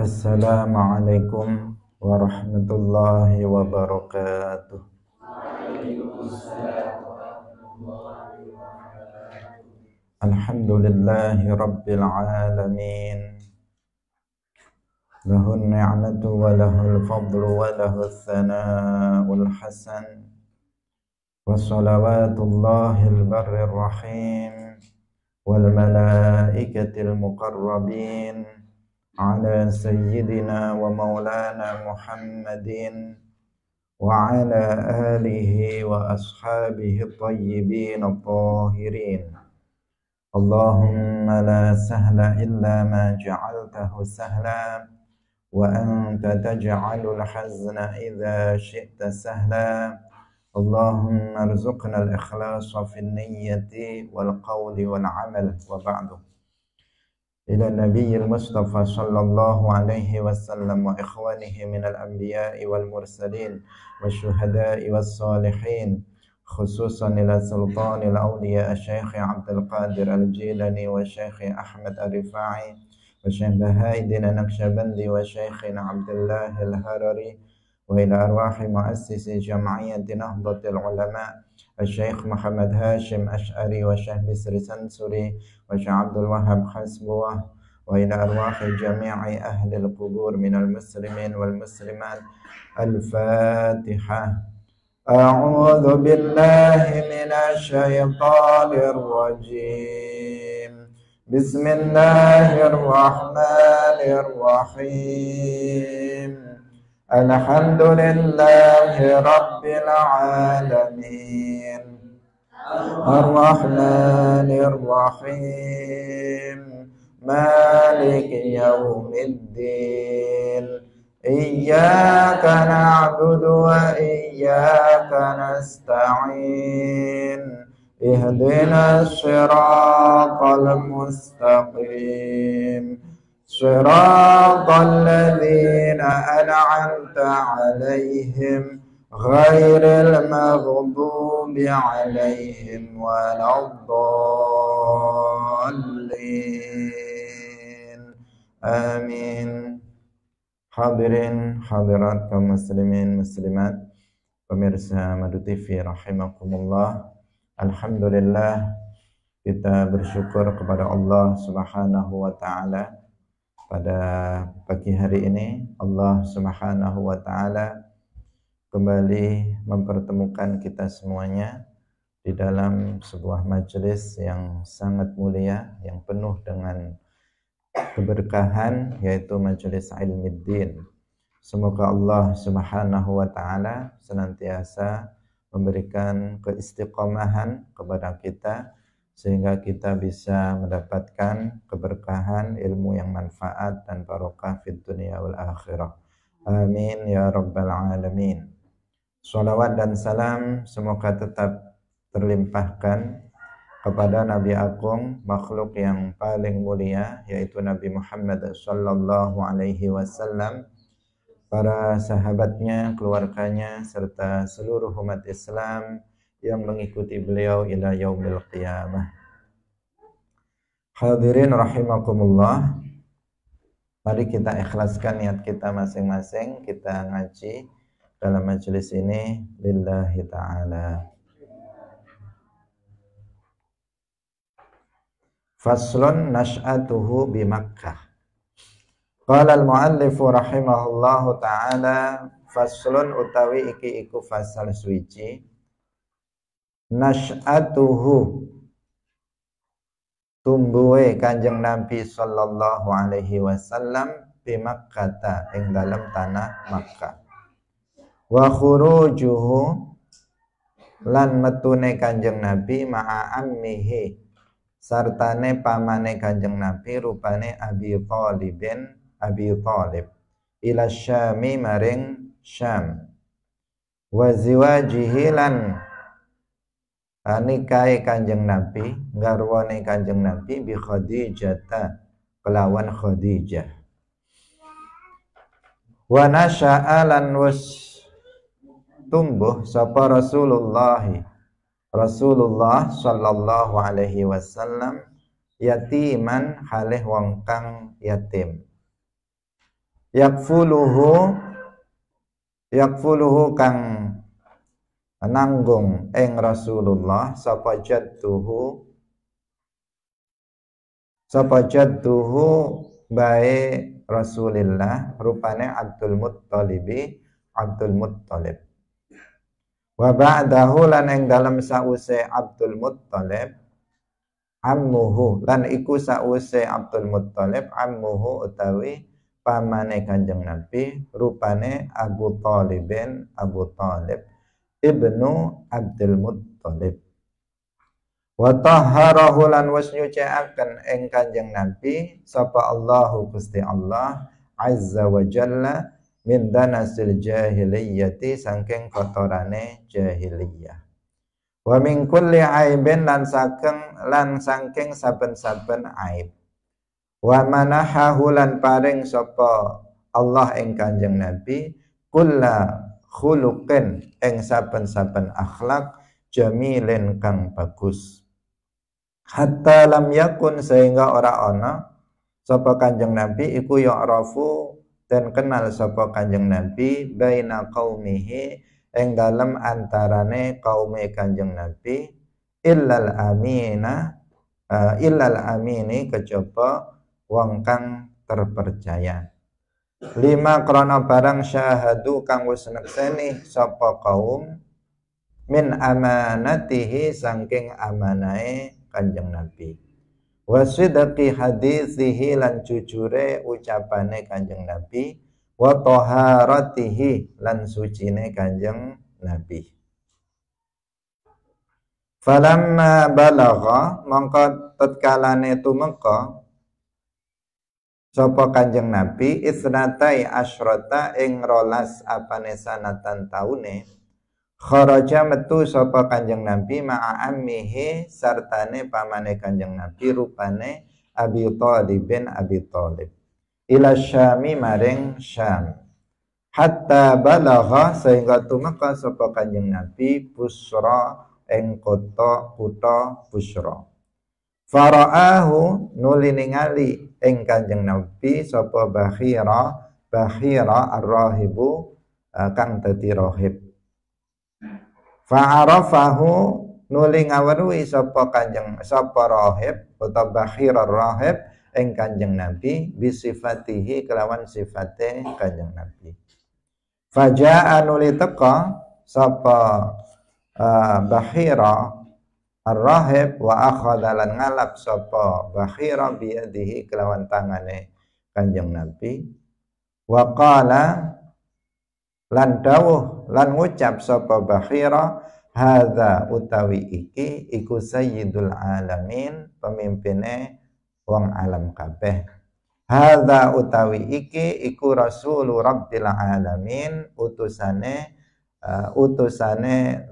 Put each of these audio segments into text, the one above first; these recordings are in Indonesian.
Assalamualaikum warahmatullahi wabarakatuh. Alhamdulillahi rabbil alamin. Lahun ni'matu wa lahul fadlu wa lahul thana'ul hasan. Wa salawatullahil barrir rahim wal malaikatil muqarrabin ala sayyidina wa maulana Muhammadin wa ala alihi wa ashabihi tayyibin at-tahirin. Allahumma la sahla illa ma ja'altahu sahla wa anta taj'alul hazna idza syi'ta sahla. Allahumma arzuqna al-ikhlasa fin niyyati wal qawli wal amal wa ba'du. Ila nabiyil mustafa sallallahu alaihi wasallam wa ikhwanihi minal anbiya'i wal mursalin wa syuhada'i was salihin, khususan ila sultanil awliya Syekh Abdul Qadir Al-Jilani wa Syekh Ahmad Ar-Rifai wa Syekh Bahaidin Naqsyabandi wa Syekh Abdullah Al-Harari wa ila arwahi muassisi jam'iyyati Nahdlatul Ulama Syekh Muhammad Hashim Ash'ari wa Syekh Bisri Sansuri wa Syekh Abdul Wahab Hasbuwah wa ila arwahi jami'i ahli al-qubur minal muslimin wal muslimat. Al-Fatihah. A'udzu billahi minasy syaithanir rajim. Bismillahirrahmanirrahim. Alhamdulillahi rabbil alamin. Ar-Rahmanir Rahim. Maliki yaumiddin. Iyyaka na'budu wa iyyaka nasta'in. Ihdinas siratal mustaqim. Siratal ladzina an'amta 'alaihim ghairil maghdubi 'alaihim waladdallin. Amin. Hadirin hadirat kaum muslimin muslimat, pemirsa Madu TV rahimakumullah. Alhamdulillah, kita bersyukur kepada Allah Subhanahu wa taala. Pada pagi hari ini Allah Subhanahu wa taala kembali mempertemukan kita semuanya di dalam sebuah majelis yang sangat mulia, yang penuh dengan keberkahan, yaitu majelis Ilmiddin. Semoga Allah Subhanahu wa taala senantiasa memberikan keistiqomahan kepada kita sehingga kita bisa mendapatkan keberkahan ilmu yang manfaat dan barokah fid dunya wal akhirah. Amin ya rabbal alamin. Shalawat dan salam semoga tetap terlimpahkan kepada Nabi Agung, makhluk yang paling mulia, yaitu Nabi Muhammad sallallahu alaihi wasallam, para sahabatnya, keluarganya, serta seluruh umat Islam yang mengikuti beliau ila yaumil qiyamah. Hadirin rahimakumullah, mari kita ikhlaskan niat kita masing-masing. Kita ngaji dalam majelis ini lillahi ta'ala. Faslun nash'atuhu bi Makkah. Qala al-muallifu rahimahullahu ta'ala, faslun utawi iki iku fasal suci. Nash'atuhu, tumbuhe Kanjeng Nabi sallallahu alaihi wasallam bi Makkah, ing dalam tanah Makkah. Wa khurujuhu, lan metune Kanjeng Nabi ma'a ammihi, sartane pamane Kanjeng Nabi rupane Abi Thalib ila Syami maring Syam. Wa ziwajihi, lan nikahe Kanjeng Nabi, garwane Kanjeng Nabi bi Khadijata, kelawan Khadijah. Wa nasya'a, lan wis tumbuh sapa Rasulullah sallallahu alaihi wasallam yatiman halih wong kang yatim. yakfuluhu kang nanggung ing Rasulullah sapa jadduhu bae Rasulillah rupane Abdul Muttalib wa ba'dahu lan ing dalem sause Abdul Muttalib ammuhu lan iku sause Abdul Muttalib ammuhu utawi pamane Kanjeng Nabi rupane Abu Talib ibnu Abdul Muttalib wa tahharahu lan was nyuciaken ing Kanjeng Nabi sapa Allahu Gusti Allah azza wa jalla min danasil jahiliyati saking kotorane jahiliyah wa min kulli aibin lan saking saben-saben aib wa manahahu lan paring sapa Allah ing Kanjeng Nabi kulla khuluqin ing saben-saben akhlak jamilin kang bagus hatta lam yakun sehingga ora ana sapa Kanjeng Nabi iku ya'rafu dan kenal sapa Kanjeng Nabi baina qaumihi ing dalem antarane kaume Kanjeng Nabi illal amini kejaba wong kang terpercaya lima krana barang syahadu kang wis nekseni sapa kaum min amanatihi saking amanahe Kanjeng Nabi wa sidqi hadisihi lan jujure ucapane Kanjeng Nabi wa taharatihi lan sucine Kanjeng Nabi falamma balagha mongko tatkalane tumeka sapa Kanjeng Nabi isnatai asyrata ing rolas apane sanatan taune kharaja metu sapa Kanjeng Nabi ma'a ammihi sartane pamane Kanjeng Nabi rupane Abi Thalib ila Syami maring Syam hatta balagha sehingga tumeka sapa Kanjeng Nabi Busra ing kutha Busra faraahu nuli ningali ing Kanjeng Nabi sapa Bakhira ar-rahibu kang dadi rahib fa'arafahu nuli ngaweruhi sapa rahib utawa Bakhira ar-rahib ing Kanjeng Nabi bisifatihi kelawan sifate Kanjeng Nabi faja'a nuli teka sapa Bakhira ar-rahib wa akhadha lan ngalap sapa Bakhira biyadihi kelawan tangane Kanjeng Nabi wa qala lan dawuh lan ngucap sapa Bakhira hadza utawi iki iku sayyidul alamin pemimpine wong alam kabeh hadza utawi iki iku rasulur rabbil alamin utusane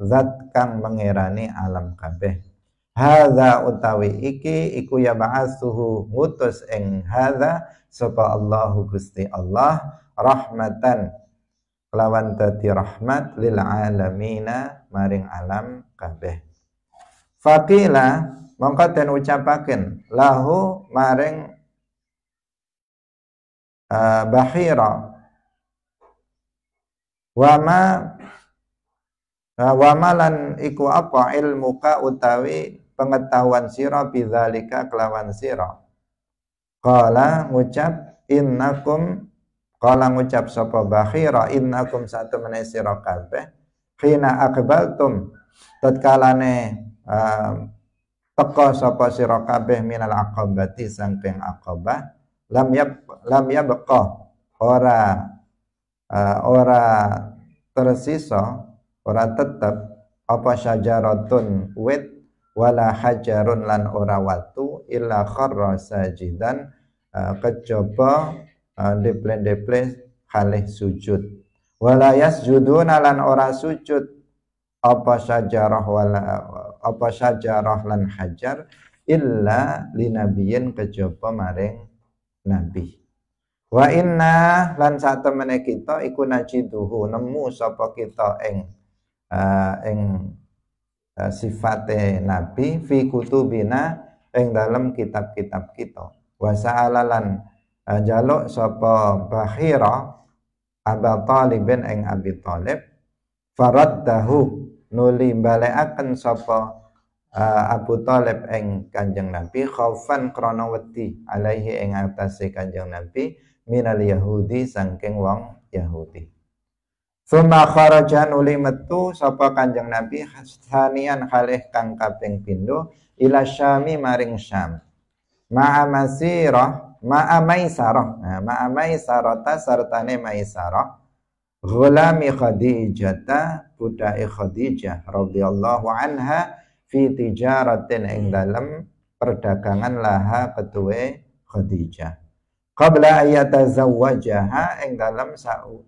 zat kang mengerani alam kabeh hadza utawi iki iku ya ba'atsuhu ngutus ing hadza sapa Allahu Gusti Allah rahmatan lawan dadi rahmat lil alamina maring alam kabeh faqila mongko den ucapaken lahu maring Bakhira wama lan iku apa ilmuka utawi pengetahuan sira bidzalika kelawan sira qala ngucap sapa Bakhira innakum satemene sira kabeh khina aqbaltum tatkalane teka sapa sira kabeh minal aqabati saking aqabah lam yabqa ora tersisa ora tetep apa syajaratun wit wala hajarun lan ora watu illa kharra sajidan kejaba deple halih sujud wala yasjuduna lan ora sujud apa syajarah lan hajar illa linabiyin kejaba maring nabi wa inna lan satemene kita iku najiduhu nemu sapa kita ing sifate nabi fi kutubina ing dalam kitab-kitab kita wa sa'alalan jaluk sapa Bakhira Aba Talibin ing Abi Talib, faraddahu nuli balekaken sapa Abu Talib ing Kanjeng Nabi, khaufan krana wedi alaihi ing atase Kanjeng Nabi minal Yahudi saking wong Yahudi. Summa kharaja nuli metu sapa Kanjeng Nabi sanian khalih kang kaping pindho ila Syami maring Syam. Ma'a Maisarah sartane Maisarah ghulami Khadijah budai Khadijah radhiyallahu anha fi tijaratin ing dalem perdagangan laha ketuwe Khadijah. Qabla ayatazawwajaha ing dalem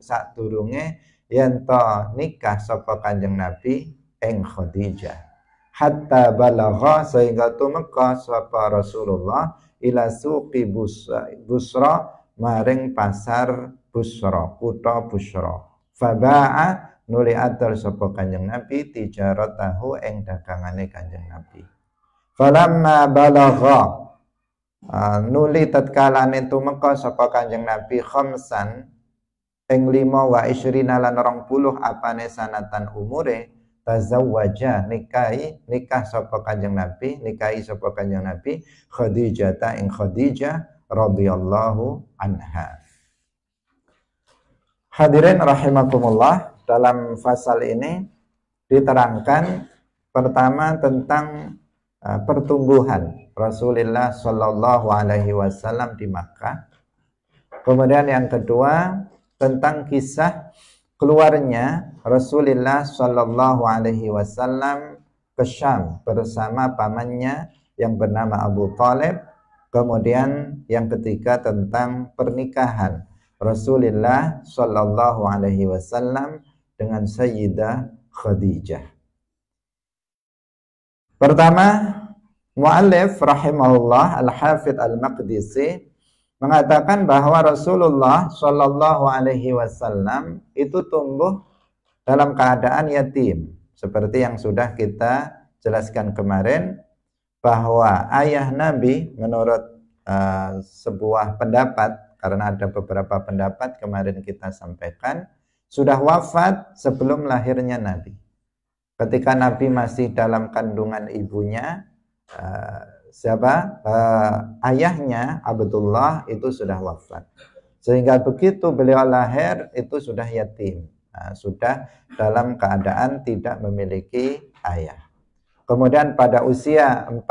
sadurunge yen to nikah sapa Kanjeng Nabi ing Khadijah. Hatta balagha sehingga tumeka sapa Rasulullah ila suqi Busra maring pasar Busra, kutha Busra. Faba'a nuli atur sapa Kanjeng Nabi tijaratahu ing dagangane Kanjeng Nabi. Falamma balagha nuli tatkalane tumeka sapa Kanjeng Nabi khamsan ing 25 lan 20 apane sanatan umure tazawwaja nikah sapa Kanjeng Nabi Khadijah ing Khadijah radhiyallahu anha. Hadirin rahimakumullah, dalam fasal ini diterangkan pertama tentang pertumbuhan Rasulullah Shallallahu Alaihi Wasallam di Makkah. Kemudian yang kedua tentang kisah keluarnya Rasulullah Shallallahu Alaihi Wasallam ke Syam bersama pamannya yang bernama Abu Talib. Kemudian yang ketiga tentang pernikahan Rasulullah Shallallahu Alaihi Wasallam dengan Sayyidah Khadijah. Pertama, muallif rahimahullah Al-Hafidh Al-Maqdisi mengatakan bahwa Rasulullah Shallallahu Alaihi Wasallam itu tumbuh dalam keadaan yatim, seperti yang sudah kita jelaskan kemarin, bahwa ayah Nabi menurut sebuah pendapat, karena ada beberapa pendapat kemarin kita sampaikan, sudah wafat sebelum lahirnya Nabi. Ketika Nabi masih dalam kandungan ibunya, ayahnya Abdullah itu sudah wafat. Sehingga begitu beliau lahir itu sudah yatim, sudah dalam keadaan tidak memiliki ayah. Kemudian pada usia 4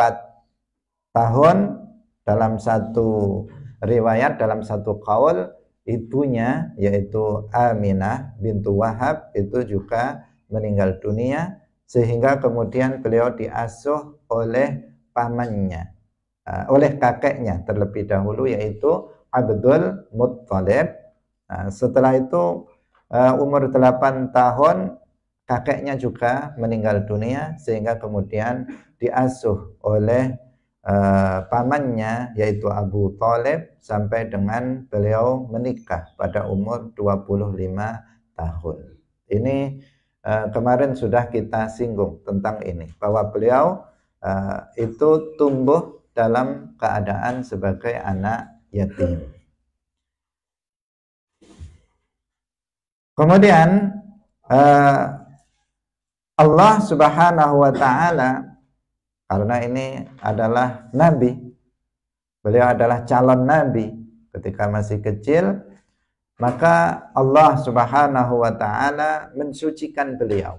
tahun, dalam satu riwayat, dalam satu qaul, ibunya yaitu Aminah bintu Wahab itu juga meninggal dunia, sehingga kemudian beliau diasuh oleh pamannya, oleh kakeknya terlebih dahulu yaitu Abdul Muttalib. Setelah itu umur 8 tahun kakeknya juga meninggal dunia, sehingga kemudian diasuh oleh pamannya yaitu Abu Talib sampai dengan beliau menikah pada umur 25 tahun. Ini kemarin sudah kita singgung tentang ini, bahwa beliau itu tumbuh dalam keadaan sebagai anak yatim. Kemudian Allah Subhanahu wa Ta'ala, karena ini adalah Nabi, beliau adalah calon Nabi ketika masih kecil, maka Allah Subhanahu wa Ta'ala mensucikan beliau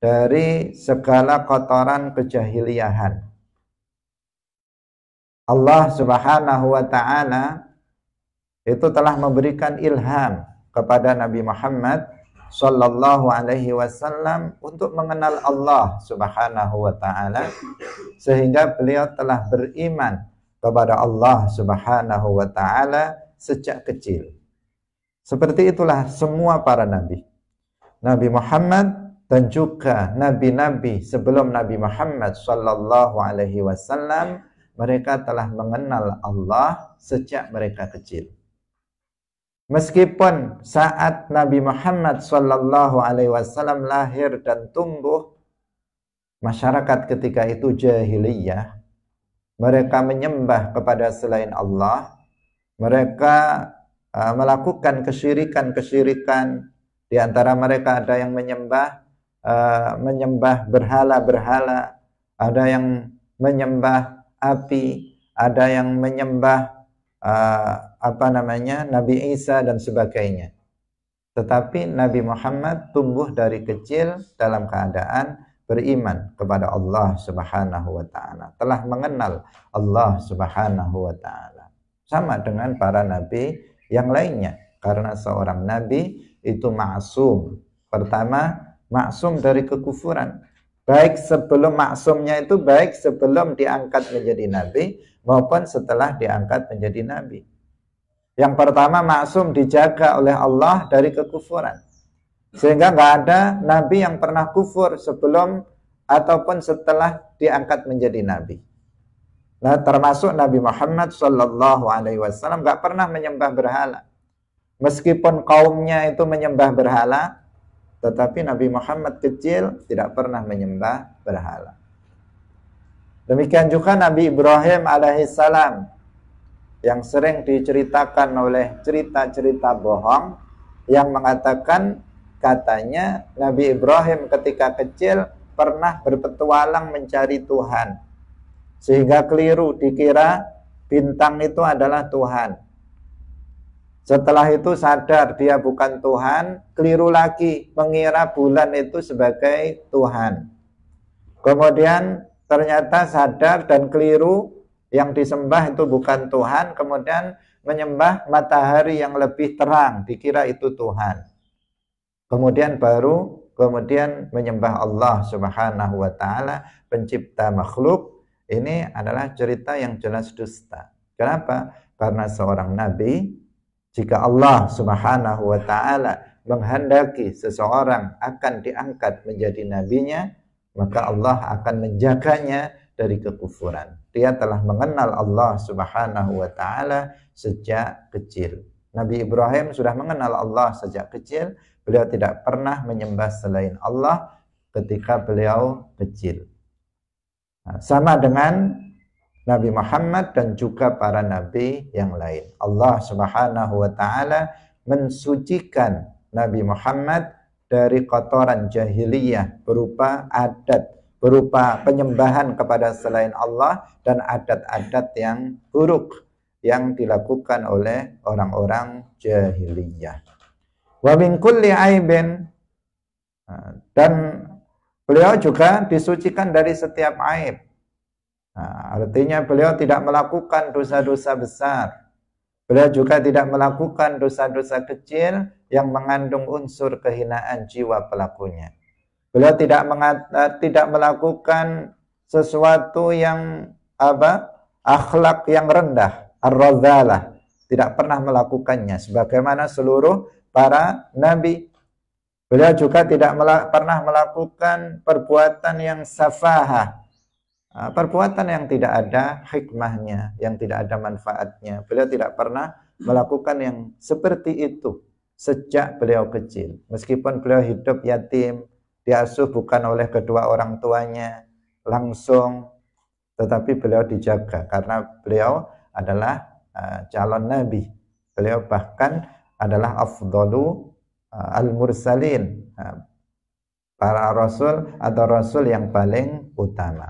dari segala kotoran kejahiliahan. Allah Subhanahu wa Ta'ala itu telah memberikan ilham kepada Nabi Muhammad Sallallahu Alaihi Wasallam untuk mengenal Allah Subhanahu wa Ta'ala, sehingga beliau telah beriman kepada Allah Subhanahu wa Ta'ala sejak kecil. Seperti itulah semua para nabi, Nabi Muhammad dan juga nabi-nabi sebelum Nabi Muhammad Sallallahu Alaihi Wasallam, mereka telah mengenal Allah sejak mereka kecil. Meskipun saat Nabi Muhammad Sallallahu Alaihi Wasallam lahir dan tumbuh, masyarakat ketika itu jahiliyah, mereka menyembah kepada selain Allah, Mereka melakukan kesyirikan-kesyirikan. Di antara mereka ada yang menyembah berhala-berhala, ada yang menyembah api, ada yang menyembah Nabi Isa dan sebagainya. Tetapi Nabi Muhammad tumbuh dari kecil dalam keadaan beriman kepada Allah Subhanahu wa taala, telah mengenal Allah Subhanahu wa taala. Sama dengan para nabi yang lainnya, karena seorang nabi itu maksum. Pertama, maksum dari kekufuran. Baik sebelum maksumnya itu, baik sebelum diangkat menjadi nabi maupun setelah diangkat menjadi nabi. Yang pertama, maksum dijaga oleh Allah dari kekufuran. Sehingga nggak ada nabi yang pernah kufur sebelum ataupun setelah diangkat menjadi nabi. Nah, termasuk Nabi Muhammad SAW nggak pernah menyembah berhala. Meskipun kaumnya itu menyembah berhala, tetapi Nabi Muhammad kecil tidak pernah menyembah berhala. Demikian juga Nabi Ibrahim alaihissalam, yang sering diceritakan oleh cerita-cerita bohong yang mengatakan katanya Nabi Ibrahim ketika kecil pernah berpetualang mencari Tuhan, sehingga keliru, dikira bintang itu adalah Tuhan. Setelah itu sadar dia bukan Tuhan, keliru lagi, mengira bulan itu sebagai Tuhan. Kemudian ternyata sadar dan keliru, yang disembah itu bukan Tuhan, kemudian menyembah matahari yang lebih terang, dikira itu Tuhan. Kemudian menyembah Allah Subhanahu wa taala, pencipta makhluk. Ini adalah cerita yang jelas dusta. Kenapa? Karena seorang nabi, jika Allah Subhanahu wa taala menghendaki seseorang akan diangkat menjadi nabinya, maka Allah akan menjaganya dari kekufuran. Dia telah mengenal Allah Subhanahu wa taala sejak kecil. Nabi Ibrahim sudah mengenal Allah sejak kecil. Beliau tidak pernah menyembah selain Allah ketika beliau kecil. Nah, sama dengan Nabi Muhammad dan juga para nabi yang lain. Allah Subhanahu wa taala mensucikan Nabi Muhammad dari kotoran jahiliyah berupa adat, berupa penyembahan kepada selain Allah dan adat-adat yang buruk yang dilakukan oleh orang-orang jahiliyah. Wa min kulli aibin, dan beliau juga disucikan dari setiap aib. Artinya beliau tidak melakukan dosa-dosa besar. Beliau juga tidak melakukan dosa-dosa kecil yang mengandung unsur kehinaan jiwa pelakunya. Beliau tidak melakukan sesuatu yang akhlak yang rendah, ar-radzalah, tidak pernah melakukannya sebagaimana seluruh para nabi. Beliau juga tidak pernah melakukan perbuatan yang safahah, perbuatan yang tidak ada hikmahnya, yang tidak ada manfaatnya. Beliau tidak pernah melakukan yang seperti itu sejak beliau kecil. Meskipun beliau hidup yatim, diasuh bukan oleh kedua orang tuanya langsung, tetapi beliau dijaga karena beliau adalah calon nabi. Beliau bahkan adalah afdalu al-mursalin, para rasul atau rasul yang paling utama.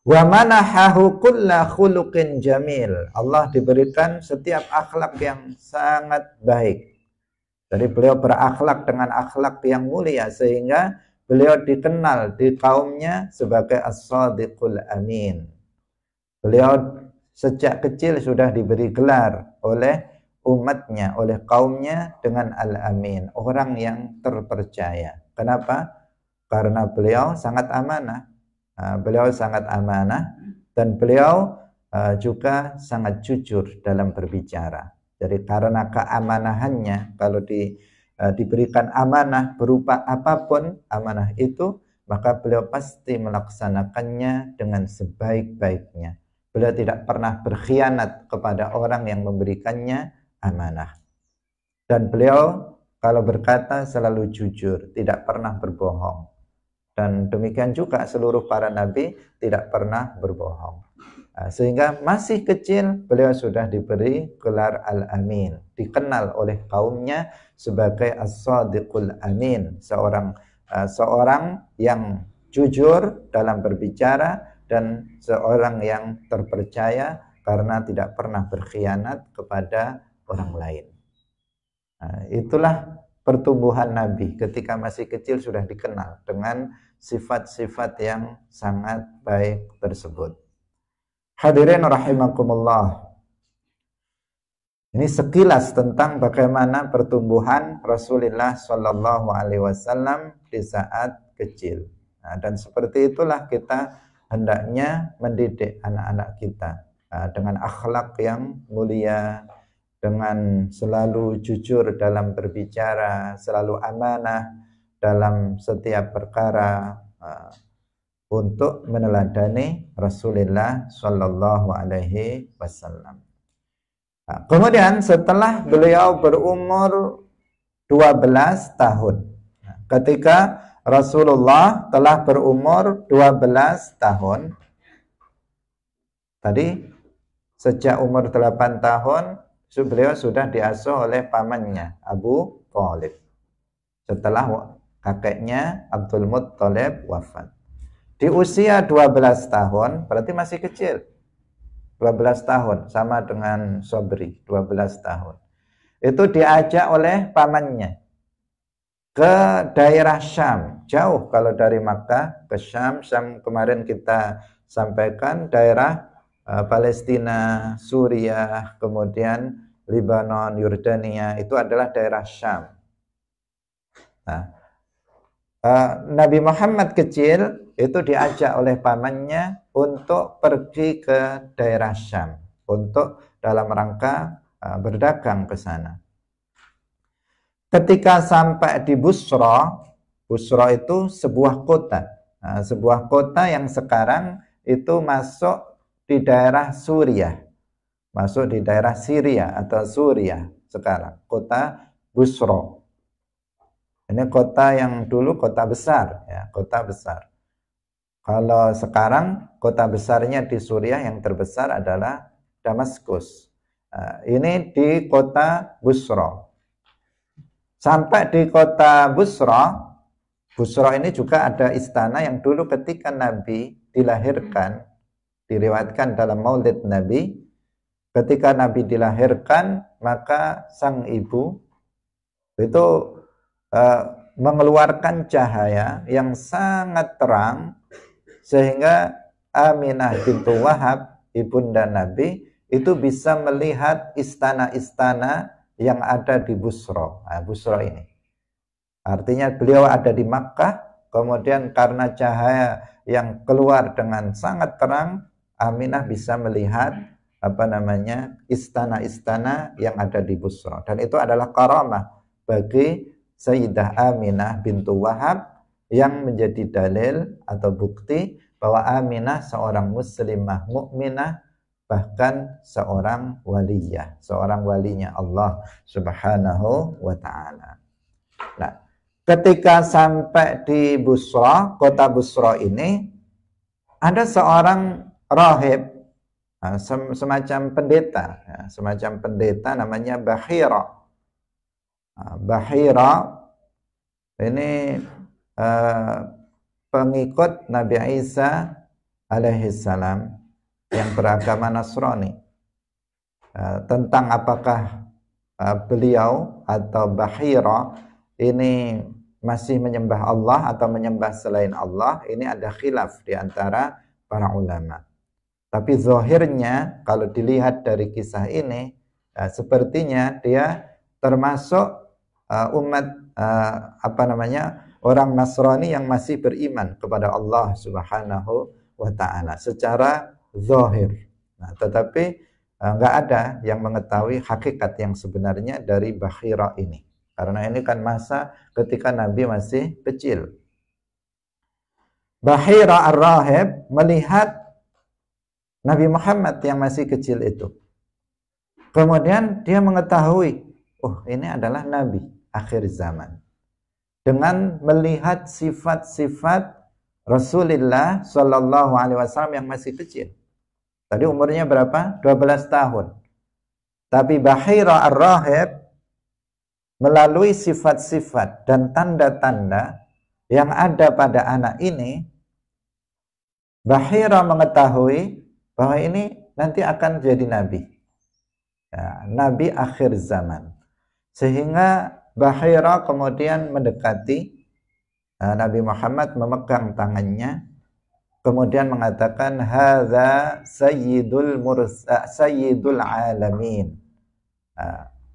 Wa manahahu kulla khuluqin jamil. Allah diberikan setiap akhlak yang sangat baik. Jadi beliau berakhlak dengan akhlak yang mulia sehingga beliau dikenal di kaumnya sebagai as-sadiqul amin. Beliau sejak kecil sudah diberi gelar oleh umatnya, oleh kaumnya dengan al-amin, orang yang terpercaya. Kenapa? Karena beliau sangat amanah. Beliau sangat amanah dan beliau juga sangat jujur dalam berbicara. Jadi karena keamanahannya, kalau diberikan amanah berupa apapun amanah itu, maka beliau pasti melaksanakannya dengan sebaik-baiknya. Beliau tidak pernah berkhianat kepada orang yang memberikannya amanah. Dan beliau kalau berkata selalu jujur, tidak pernah berbohong. Dan demikian juga seluruh para nabi tidak pernah berbohong. Sehingga masih kecil beliau sudah diberi gelar Al-Amin, dikenal oleh kaumnya sebagai As-Sadiqul Amin, seorang yang jujur dalam berbicara dan seorang yang terpercaya karena tidak pernah berkhianat kepada orang lain. Itulah pertumbuhan Nabi ketika masih kecil sudah dikenal dengan sifat-sifat yang sangat baik tersebut. Hadirin rahimakumullah. Ini sekilas tentang bagaimana pertumbuhan Rasulullah Shallallahu Alaihi Wasallam di saat kecil. Dan seperti itulah kita hendaknya mendidik anak-anak kita dengan akhlak yang mulia, dengan selalu jujur dalam berbicara, selalu amanah dalam setiap perkara, untuk meneladani Rasulullah Shallallahu Alaihi Wasallam. Kemudian setelah beliau berumur 12 tahun, ketika Rasulullah telah berumur 12 tahun, tadi sejak umur 8 tahun beliau sudah diasuh oleh pamannya Abu Thalib setelah kakeknya Abdul Muttalib wafat. Di usia 12 tahun, berarti masih kecil. 12 tahun, sama dengan Sobri, 12 tahun. Itu diajak oleh pamannya ke daerah Syam. Jauh kalau dari Makkah ke Syam. Syam kemarin kita sampaikan daerah Palestina, Suriah, kemudian Lebanon, Yordania, itu adalah daerah Syam. Nah, Nabi Muhammad kecil itu diajak oleh pamannya untuk pergi ke daerah Syam untuk dalam rangka berdagang ke sana. Ketika sampai di Busra, Busra itu sebuah kota, sebuah kota yang sekarang itu masuk di daerah Suriah, masuk di daerah Syria atau Suriah sekarang, kota Busra. Ini kota yang dulu kota besar, ya, kota besar. Kalau sekarang kota besarnya di Suriah yang terbesar adalah Damaskus. Ini di kota Busra. Sampai di kota Busra, Busra ini juga ada istana yang dulu ketika Nabi dilahirkan, diriwayatkan dalam Maulid Nabi, ketika Nabi dilahirkan, maka sang ibu itu mengeluarkan cahaya yang sangat terang sehingga Aminah bintu Wahab, ibunda Nabi, itu bisa melihat istana-istana yang ada di Busra. Busra ini artinya beliau ada di Makkah, kemudian karena cahaya yang keluar dengan sangat terang, Aminah bisa melihat istana-istana yang ada di Busra, dan itu adalah karamah bagi Sayyidah Aminah bintu Wahab yang menjadi dalil atau bukti bahwa Aminah seorang muslimah mukminah, bahkan seorang waliyah, seorang walinya Allah Subhanahu wa ta'ala. Nah, ketika sampai di Busra, kota Busra ini, ada seorang rahib, semacam pendeta namanya Bahira. Bahira ini pengikut Nabi Isa alaihissalam yang beragama Nasrani. Tentang apakah beliau atau Bahira ini masih menyembah Allah atau menyembah selain Allah, ini ada khilaf di antara para ulama. Tapi zahirnya kalau dilihat dari kisah ini, sepertinya dia termasuk orang Nasrani yang masih beriman kepada Allah Subhanahu wa ta'ala secara zahir. Nah, tetapi enggak ada yang mengetahui hakikat yang sebenarnya dari Bahira ini, karena ini kan masa ketika Nabi masih kecil. Bahira ar-rahib melihat Nabi Muhammad yang masih kecil itu. Kemudian dia mengetahui, oh, ini adalah Nabi akhir zaman. Dengan melihat sifat-sifat Rasulullah Shallallahu Alaihi Wasallam yang masih kecil. Tadi umurnya berapa? 12 tahun. Tapi Bahira Ar-Rahib melalui sifat-sifat dan tanda-tanda yang ada pada anak ini, Bahira mengetahui bahwa ini nanti akan jadi nabi, ya, nabi akhir zaman. Sehingga Bahira kemudian mendekati Nabi Muhammad, memegang tangannya, kemudian mengatakan, hadza sayyidul alamin.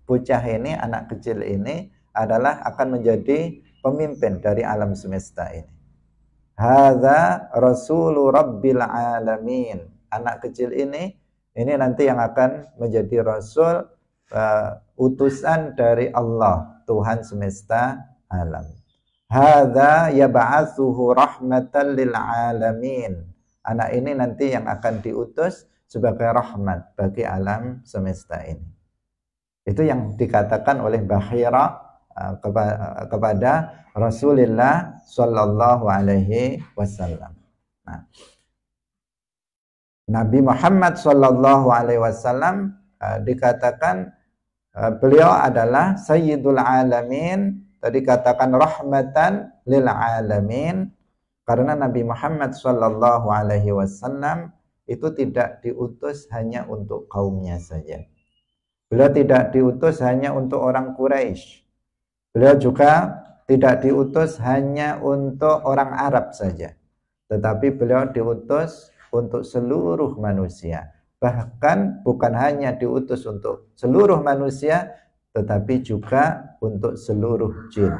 Bocah ini, anak kecil ini adalah akan menjadi pemimpin dari alam semesta ini. Hadza rasulu rabbil alamin. Anak kecil ini nanti yang akan menjadi rasul, utusan dari Allah, Tuhan semesta alam. Hadza yab'atsuhu rahmatan lil alamin. Anak ini nanti yang akan diutus sebagai rahmat bagi alam semesta ini. Itu yang dikatakan oleh Bahira kepada Rasulullah Shallallahu Alaihi Wasallam. Nah, Nabi Muhammad Shallallahu Alaihi Wasallam dikatakan beliau adalah Sayyidul Alamin. Tadi katakan rahmatan lil alamin, karena Nabi Muhammad Shallallahu Alaihi Wasallam itu tidak diutus hanya untuk kaumnya saja. Beliau tidak diutus hanya untuk orang Quraisy. Beliau juga tidak diutus hanya untuk orang Arab saja. Tetapi beliau diutus untuk seluruh manusia. Bahkan bukan hanya diutus untuk seluruh manusia, tetapi juga untuk seluruh jin.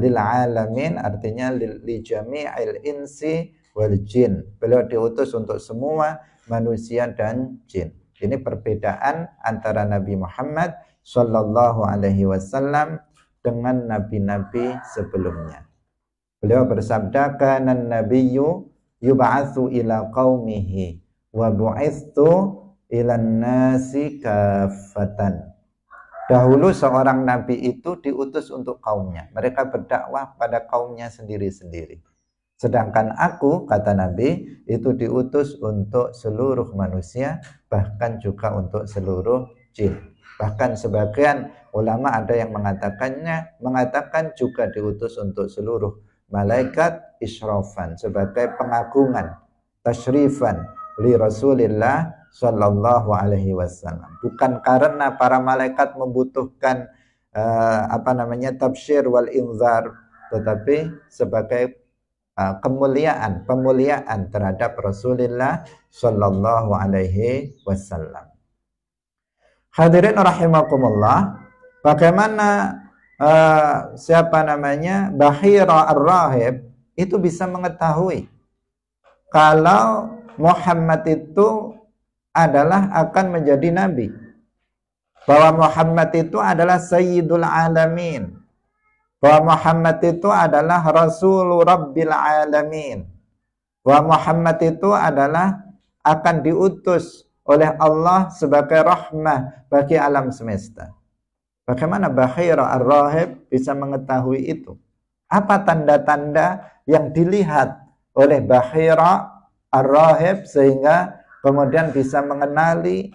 Lil alamin artinya li jami'il insi wal jin. Beliau diutus untuk semua manusia dan jin. Ini perbedaan antara Nabi Muhammad Sallallahu Alaihi Wasallam dengan nabi-nabi sebelumnya. Beliau bersabda, kana nabiyyu yub'atsu ila qaumihi wa bu'itsu ila nasi kaffatan. Dahulu seorang nabi itu diutus untuk kaumnya. Mereka berdakwah pada kaumnya sendiri-sendiri. Sedangkan aku, kata Nabi, itu diutus untuk seluruh manusia, bahkan juga untuk seluruh jin. Bahkan sebagian ulama ada yang mengatakan juga diutus untuk seluruh malaikat isyrafan, sebagai pengagungan, tasyrifan li Rasulillah Sallallahu Alaihi Wasallam. Bukan karena para malaikat membutuhkan tabsyir wal inzar, tetapi sebagai pemuliaan terhadap Rasulullah Sallallahu Alaihi Wasallam. Hadirin rahimakumullah, bagaimana Bahira Ar-Rahib itu bisa mengetahui kalau Muhammad itu adalah akan menjadi nabi, bahwa Muhammad itu adalah Sayyidul Alamin, bahwa Muhammad itu adalah Rasulul Rabbil Alamin, bahwa Muhammad itu adalah akan diutus oleh Allah sebagai rahmah bagi alam semesta. Bagaimana Bahira Ar-Rahib bisa mengetahui itu? Apa tanda-tanda yang dilihat oleh Bahira Ar-Rahib sehingga kemudian bisa mengenali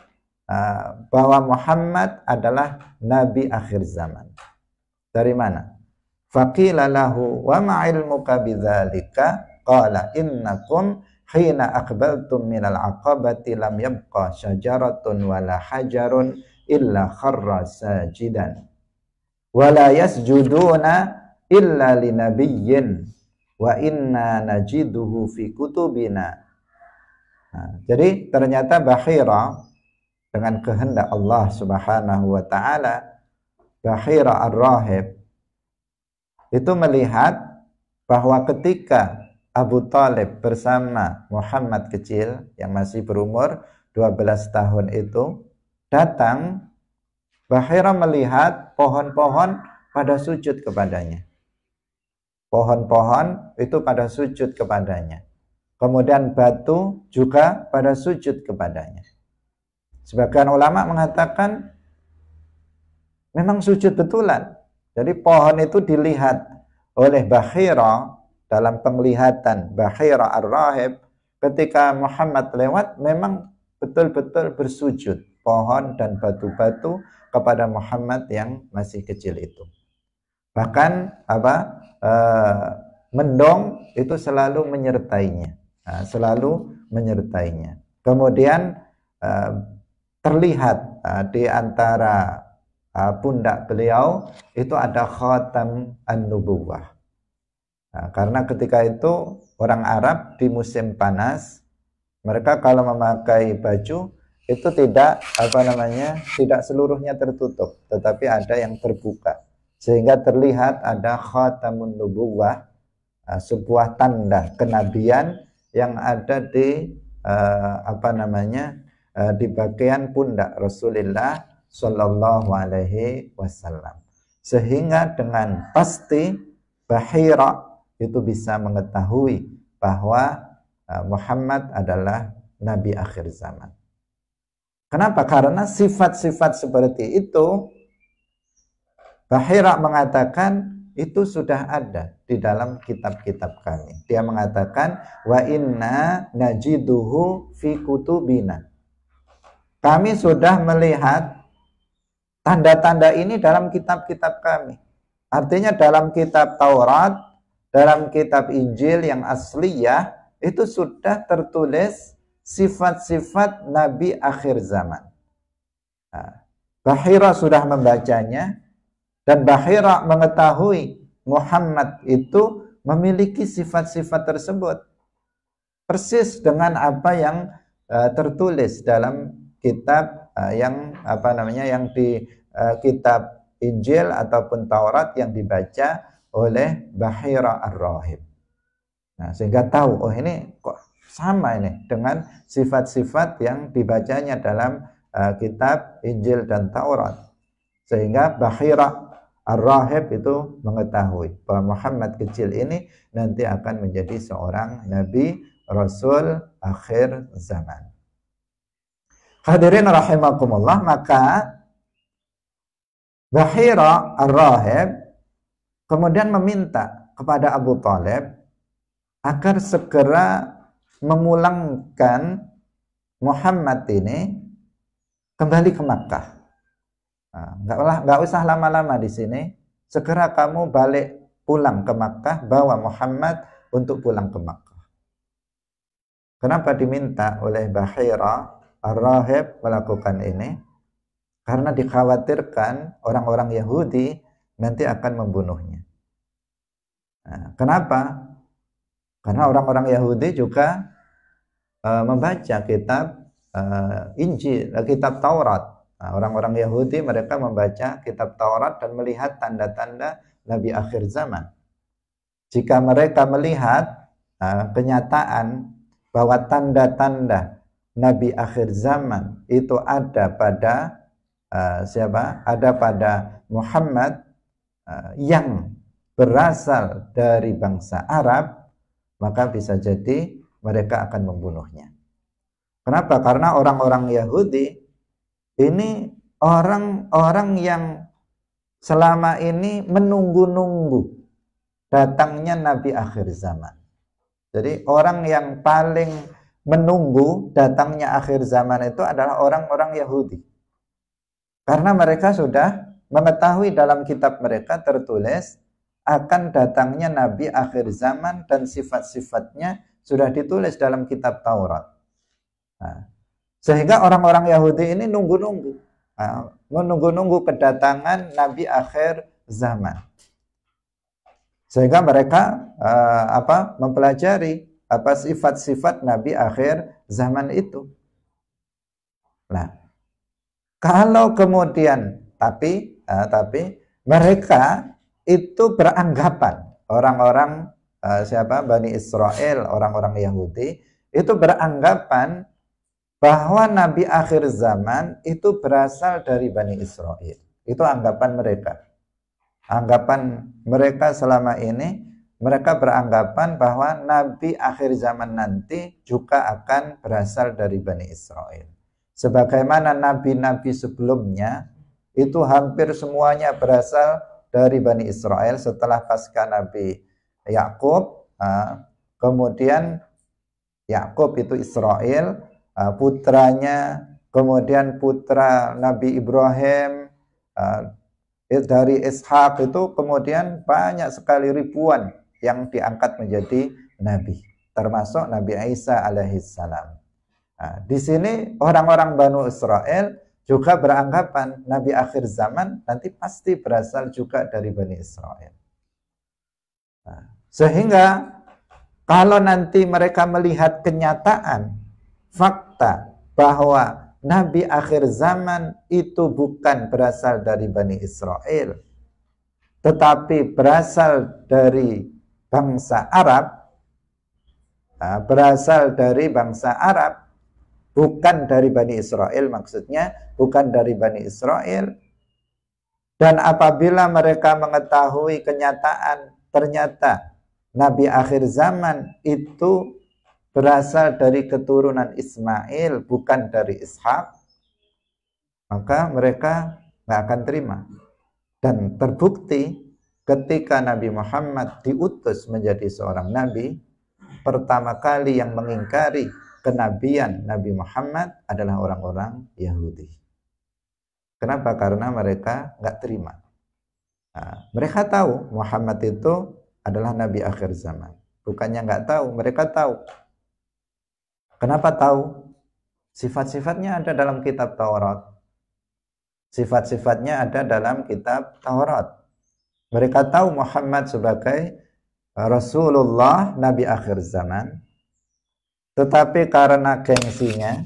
bahwa Muhammad adalah nabi akhir zaman? Dari mana? Faqila lahu wa ma ilmuka bidzalika qala innakum hina aqbaltum minal aqabati lam yabqa syajaratun wala hajarun illa kharra sajidan wala yasjuduna illa linabiyyin wa inna najiduhu fi kutubina. Jadi ternyata Bahira dengan kehendak Allah Subhanahu wa taala, Bahira Ar-Rahib itu melihat bahwa ketika Abu Talib bersama Muhammad kecil yang masih berumur 12 tahun itu datang, Bahira melihat pohon-pohon pada sujud kepadanya. Pohon-pohon itu pada sujud kepadanya. Kemudian batu juga pada sujud kepadanya. Sebagian ulama mengatakan memang sujud betulan. Jadi pohon itu dilihat oleh Bahira dalam penglihatan Bahira Ar-Rahib, ketika Muhammad lewat memang betul-betul bersujud pohon dan batu-batu kepada Muhammad yang masih kecil itu. Bahkan mendong itu selalu menyertainya, selalu menyertainya. Kemudian terlihat di antara pundak beliau itu ada khatam an-nubuwah. Karena ketika itu orang Arab di musim panas, mereka kalau memakai baju itu tidak tidak seluruhnya tertutup, tetapi ada yang terbuka, sehingga terlihat ada khatamun nubuwah, sebuah tanda kenabian yang ada di di bagian pundak Rasulullah Shallallahu Alaihi Wasallam, sehingga dengan pasti Bahira itu bisa mengetahui bahwa Muhammad adalah Nabi akhir zaman. Kenapa? Karena sifat-sifat seperti itu Bahira mengatakan itu sudah ada di dalam kitab-kitab kami. Dia mengatakan wa inna najiduhu fi kutubina. Kami sudah melihat tanda-tanda ini dalam kitab-kitab kami. Artinya dalam kitab Taurat, dalam kitab Injil yang asliyah itu sudah tertulis sifat-sifat Nabi akhir zaman. Bahira sudah membacanya, dan Bahira mengetahui Muhammad itu memiliki sifat-sifat tersebut persis dengan apa yang tertulis dalam kitab yang di kitab Injil ataupun Taurat yang dibaca oleh Bahira Ar-Rahib. Nah, sehingga tahu, oh ini kok sama ini dengan sifat-sifat yang dibacanya dalam kitab Injil dan Taurat. Sehingga Bahira Ar-Rahib itu mengetahui bahwa Muhammad kecil ini nanti akan menjadi seorang Nabi Rasul akhir zaman. Hadirin rahimakumullah, maka Bahira Ar-Rahib kemudian meminta kepada Abu Thalib agar segera memulangkan Muhammad ini kembali ke Makkah. Nggak usah lama-lama di sini, segera kamu balik pulang ke Makkah, bawa Muhammad untuk pulang ke Makkah. Kenapa diminta oleh Bahira Ar-Rahib melakukan ini? Karena dikhawatirkan orang-orang Yahudi nanti akan membunuhnya. Kenapa? Karena orang-orang Yahudi juga membaca kitab Injil, kitab Taurat. Orang-orang Yahudi mereka membaca kitab Taurat dan melihat tanda-tanda Nabi akhir zaman. Jika mereka melihat kenyataan bahwa tanda-tanda Nabi akhir zaman itu ada pada ada pada Muhammad yang berasal dari bangsa Arab, maka bisa jadi mereka akan membunuhnya. Kenapa? Karena orang-orang Yahudi ini orang-orang yang selama ini menunggu-nunggu datangnya Nabi akhir zaman. Jadi orang yang paling menunggu datangnya akhir zaman itu adalah orang-orang Yahudi. Karena mereka sudah mengetahui dalam kitab mereka tertulis akan datangnya Nabi akhir zaman dan sifat-sifatnya sudah ditulis dalam kitab Taurat. Sehingga orang-orang Yahudi ini menunggu-nunggu kedatangan Nabi akhir zaman. Sehingga mereka mempelajari apa sifat-sifat Nabi akhir zaman itu. Nah, kalau kemudian tapi mereka itu beranggapan orang-orang Bani Israel, orang-orang Yahudi itu beranggapan bahwa Nabi akhir zaman itu berasal dari Bani Israel. Itu anggapan mereka. Anggapan mereka selama ini, mereka beranggapan bahwa Nabi akhir zaman nanti juga akan berasal dari Bani Israel. Sebagaimana nabi-nabi sebelumnya, itu hampir semuanya berasal dari Bani Israel setelah pasca Nabi Yakub, kemudian Yakub itu Israel, putranya, kemudian putra Nabi Ibrahim, dari Ishak itu kemudian banyak sekali ribuan yang diangkat menjadi nabi, termasuk Nabi Isa alaihissalam. Di sini orang-orang Banu Israel juga beranggapan Nabi akhir zaman nanti pasti berasal juga dari Bani Israel. Sehingga kalau nanti mereka melihat kenyataan, fakta bahwa Nabi akhir zaman itu bukan berasal dari Bani Israel, tetapi berasal dari bangsa Arab, bukan dari Bani Israel, maksudnya bukan dari Bani Israel. Dan apabila mereka mengetahui kenyataan ternyata Nabi akhir zaman itu berasal dari keturunan Ismail, bukan dari Ishak, maka mereka nggak akan terima. Dan terbukti ketika Nabi Muhammad diutus menjadi seorang nabi, pertama kali yang mengingkari kenabian Nabi Muhammad adalah orang-orang Yahudi. Kenapa? Karena mereka nggak terima. Mereka tahu Muhammad itu adalah nabi akhir zaman. Bukannya nggak tahu, mereka tahu. Kenapa tahu? Sifat-sifatnya ada dalam kitab Taurat. Sifat-sifatnya ada dalam kitab Taurat. Mereka tahu Muhammad sebagai Rasulullah, Nabi akhir zaman. Tetapi karena gengsinya,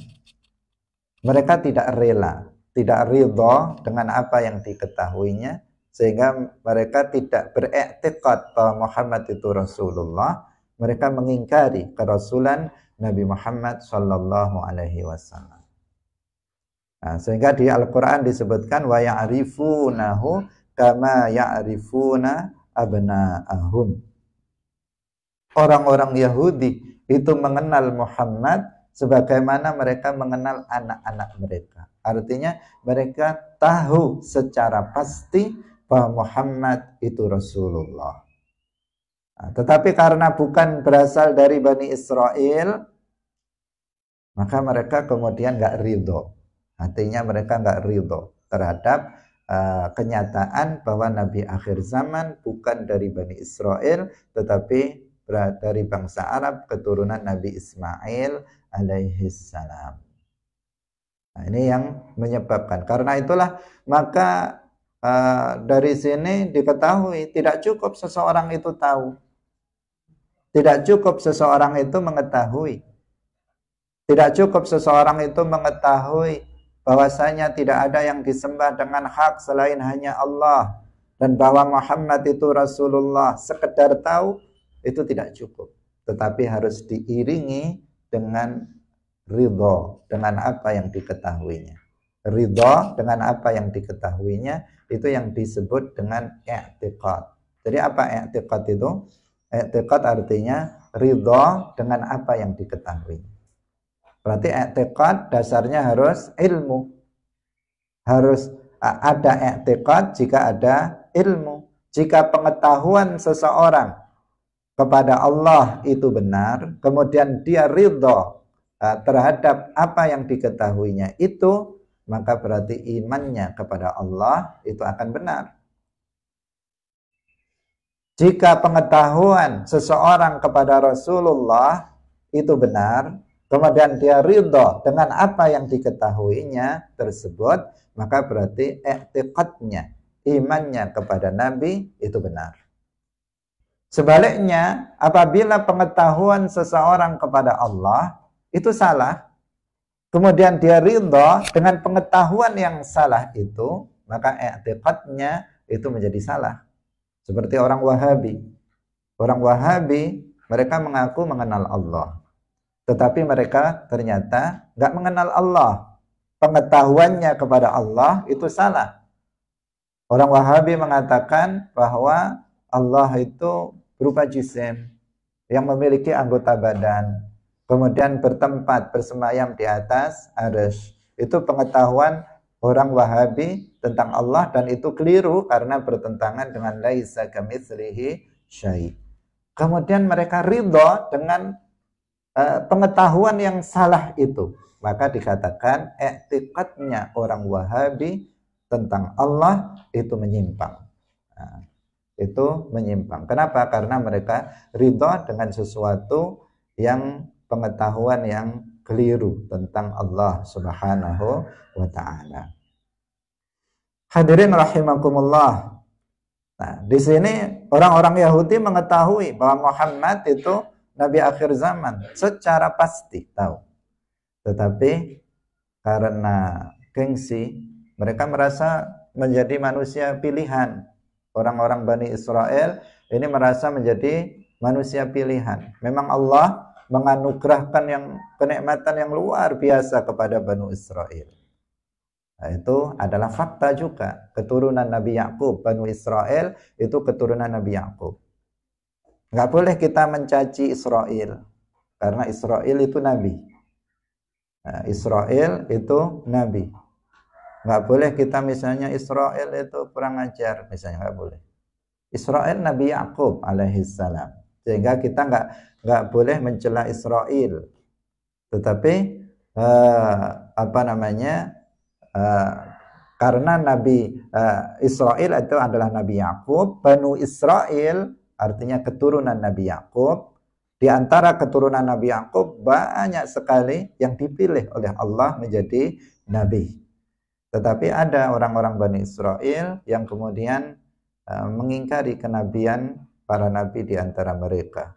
mereka tidak rela, tidak ridha dengan apa yang diketahuinya, sehingga mereka tidak beriktikad bahwa Muhammad itu Rasulullah. Mereka mengingkari kerasulan Nabi Muhammad sallallahu alaihi wasallam. Sehingga di Al-Qur'an disebutkan wa ya'rifunahu kama ya'rifuna abna'ahum. Orang-orang Yahudi itu mengenal Muhammad sebagaimana mereka mengenal anak-anak mereka. Artinya mereka tahu secara pasti bahwa Muhammad itu Rasulullah. Tetapi karena bukan berasal dari Bani Israel, maka mereka kemudian nggak ridho. Artinya mereka nggak ridho terhadap kenyataan bahwa Nabi akhir zaman bukan dari Bani Israel, tetapi dari bangsa Arab, keturunan Nabi Ismail alaihissalam. Ini yang menyebabkan. Karena itulah maka dari sini diketahui tidak cukup seseorang itu tahu. Tidak cukup seseorang itu mengetahui. Tidak cukup seseorang itu mengetahui bahwasanya tidak ada yang disembah dengan hak selain hanya Allah, dan bahwa Muhammad itu Rasulullah. Sekedar tahu itu tidak cukup, tetapi harus diiringi dengan ridho dengan apa yang diketahuinya. Ridho dengan apa yang diketahuinya itu yang disebut dengan i'tiqad. Jadi apa i'tiqad itu? I'tiqad artinya ridho dengan apa yang diketahui. Berarti i'tiqad dasarnya harus ilmu. Harus ada i'tiqad jika ada ilmu. Jika pengetahuan seseorang kepada Allah itu benar, kemudian dia ridho terhadap apa yang diketahuinya itu, maka berarti imannya kepada Allah itu akan benar. Jika pengetahuan seseorang kepada Rasulullah itu benar, kemudian dia ridho dengan apa yang diketahuinya tersebut, maka berarti i'tiqadnya, imannya kepada Nabi itu benar. Sebaliknya, apabila pengetahuan seseorang kepada Allah itu salah, kemudian dia ridho dengan pengetahuan yang salah itu, maka i'tiqadnya itu menjadi salah. Seperti orang Wahabi. Orang Wahabi, mereka mengaku mengenal Allah. Tetapi mereka ternyata nggak mengenal Allah. Pengetahuannya kepada Allah itu salah. Orang Wahabi mengatakan bahwa Allah itu berupa jisim yang memiliki anggota badan, kemudian bertempat bersemayam di atas arsy. Itu pengetahuan orang Wahabi tentang Allah, dan itu keliru karena bertentangan dengan laisa kamitslihi syai'. kemudian mereka ridho dengan pengetahuan yang salah itu, maka dikatakan i'tiqadnya orang Wahabi tentang Allah itu menyimpang. Nah, itu menyimpang. Kenapa? Karena mereka ridho dengan sesuatu yang pengetahuan yang keliru tentang Allah Subhanahu wa ta'ala. Hadirin rahimakumullah. Nah, di sini orang-orang Yahudi mengetahui bahwa Muhammad itu Nabi akhir zaman secara pasti tahu. Tetapi karena gengsi, mereka merasa menjadi manusia pilihan. Orang-orang Bani Israel ini merasa menjadi manusia pilihan. Memang Allah menganugerahkan yang kenikmatan yang luar biasa kepada Bani Israel. Nah, itu adalah fakta juga. Keturunan Nabi Yakub, Bani Israel itu keturunan Nabi Yakub. Nggak boleh kita mencaci Israel, karena Israel itu Nabi. Nah, Israel itu Nabi. Nggak boleh kita misalnya Israel itu kurang ajar, misalnya nggak boleh. Israel Nabi Yakub alaihissalam. Sehingga kita nggak boleh mencela Israel. Tetapi karena Nabi Israel itu adalah Nabi Yakub, Banu Israel artinya keturunan Nabi Yakub. Di antara keturunan Nabi Yakub banyak sekali yang dipilih oleh Allah menjadi nabi. Tetapi ada orang-orang Bani Israel yang kemudian mengingkari kenabian para nabi di antara mereka.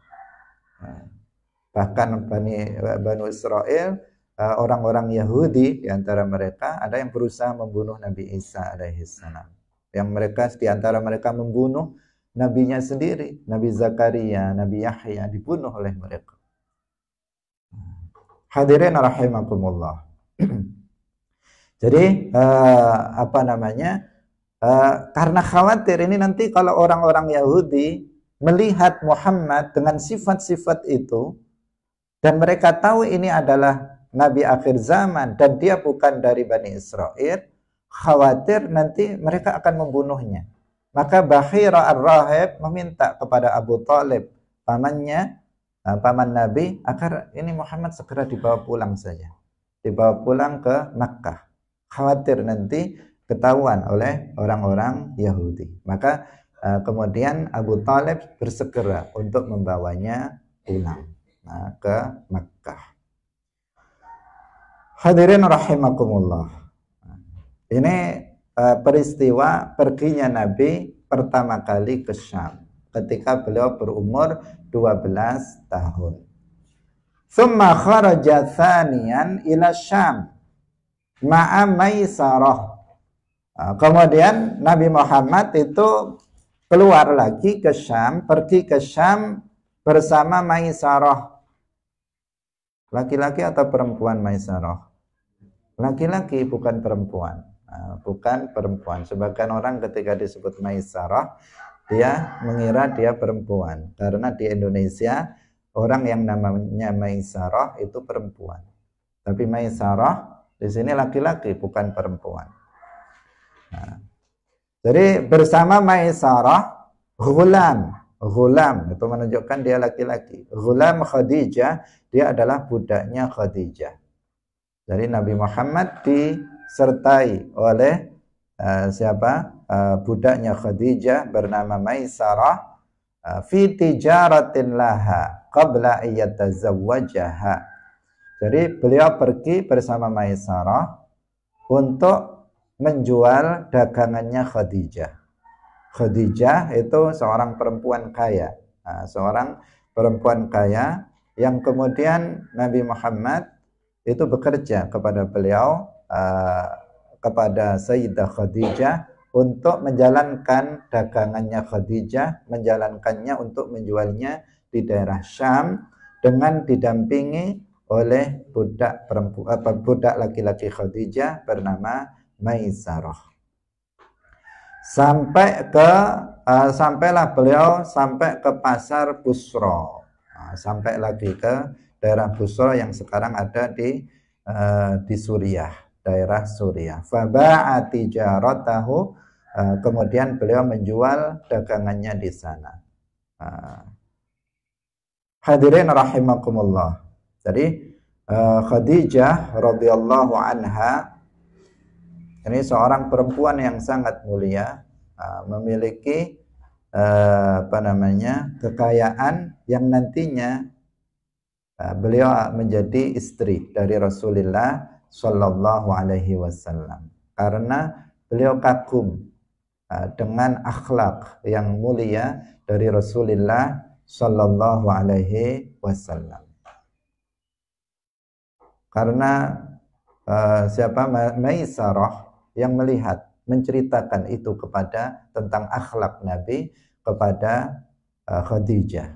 Bahkan Bani Israel, orang-orang Yahudi di antara mereka ada yang berusaha membunuh Nabi Isa alaihissalam. Yang mereka di antara mereka membunuh nabinya sendiri, Nabi Zakaria, Nabi Yahya dibunuh oleh mereka. Hadirin rahimakumullah. Jadi karena khawatir ini nanti kalau orang-orang Yahudi melihat Muhammad dengan sifat-sifat itu dan mereka tahu ini adalah Nabi akhir zaman dan dia bukan dari Bani Israel, khawatir nanti mereka akan membunuhnya. Maka Bahira ar-Rahib meminta kepada Abu Talib, pamannya, paman Nabi, agar ini Muhammad segera dibawa pulang saja. Dibawa pulang ke Makkah. Khawatir nanti ketahuan oleh orang-orang Yahudi. Maka kemudian Abu Talib bersegera untuk membawanya pulang ke Makkah. Hadirin rahimakumullah. Ini peristiwa perginya Nabi pertama kali ke Syam ketika beliau berumur 12 tahun. Tsumma kharaja tsaniyan ila Syam ma'a Maisarah. Kemudian Nabi Muhammad itu keluar lagi ke Syam, pergi ke Syam bersama Maisarah. Laki-laki atau perempuan Maisarah? Laki-laki, bukan perempuan. Bukan perempuan. Sebagian orang ketika disebut Maisarah, dia mengira dia perempuan. Karena di Indonesia, orang yang namanya Maisarah itu perempuan. Tapi Maisarah di sini laki-laki, bukan perempuan. Jadi bersama Maisarah, Ghulam itu menunjukkan dia laki-laki. Ghulam Khadijah, dia adalah budaknya Khadijah. Jadi Nabi Muhammad disertai oleh budaknya Khadijah bernama Maisarah fi tijaratin laha qabla ayyatazawwajaha. Jadi beliau pergi bersama Maisarah untuk menjual dagangannya Khadijah. Khadijah itu seorang perempuan kaya, seorang perempuan kaya yang kemudian Nabi Muhammad itu bekerja kepada beliau, kepada Sayyidah Khadijah untuk menjalankan dagangannya Khadijah, menjalankannya untuk menjualnya di daerah Syam dengan didampingi oleh budak laki-laki Khadijah bernama Maisarah. Sampailah beliau sampai ke pasar Busra. Sampai lagi ke daerah Busra yang sekarang ada di Suriah, daerah Suriah. Faba'a tijaratahu, kemudian beliau menjual dagangannya di sana. Hadirin rahimakumullah. Jadi Khadijah radhiyallahu anha ini seorang perempuan yang sangat mulia, memiliki kekayaan yang nantinya beliau menjadi istri dari Rasulullah Shallallahu Alaihi Wasallam karena beliau kagum dengan akhlak yang mulia dari Rasulullah Shallallahu Alaihi Wasallam. Karena Maisarah yang melihat, menceritakan itu tentang akhlak Nabi kepada Khadijah.